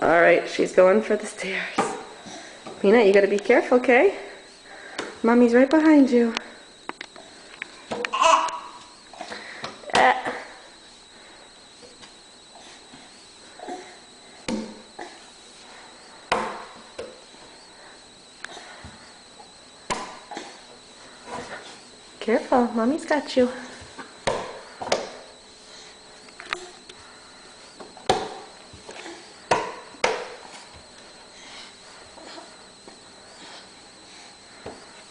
Alright, she's going for the stairs. Peanut, you gotta be careful, okay? Mommy's right behind you. Careful, Mommy's got you.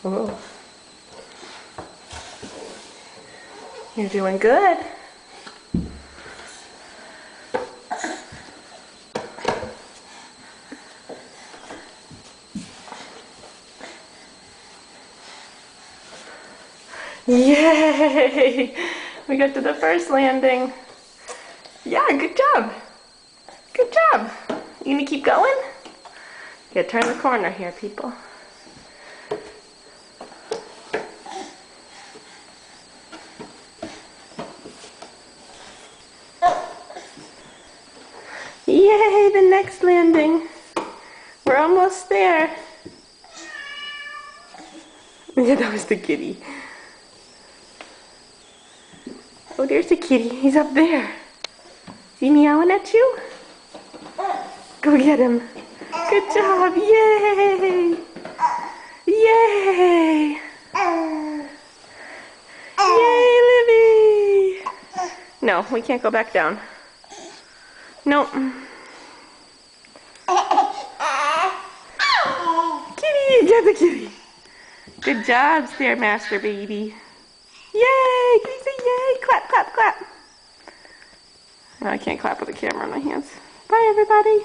Whoa. You're doing good. Yay! We got to the first landing. Yeah, good job. Good job. You gonna keep going? Yeah, turn the corner here, people. Yay, the next landing. We're almost there. Yeah, that was the kitty. Oh, there's the kitty. He's up there. Is he meowing at you? Go get him. Good job. Yay. Yay. Yay, Livy. No, we can't go back down. Nope. Kitty, get the kitty. Good job, Stairmaster baby. Yay! Can you say yay? Clap, clap, clap. No, I can't clap with the camera in my hands. Bye, everybody.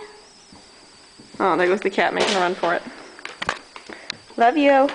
Oh, there goes the cat making a run for it. Love you.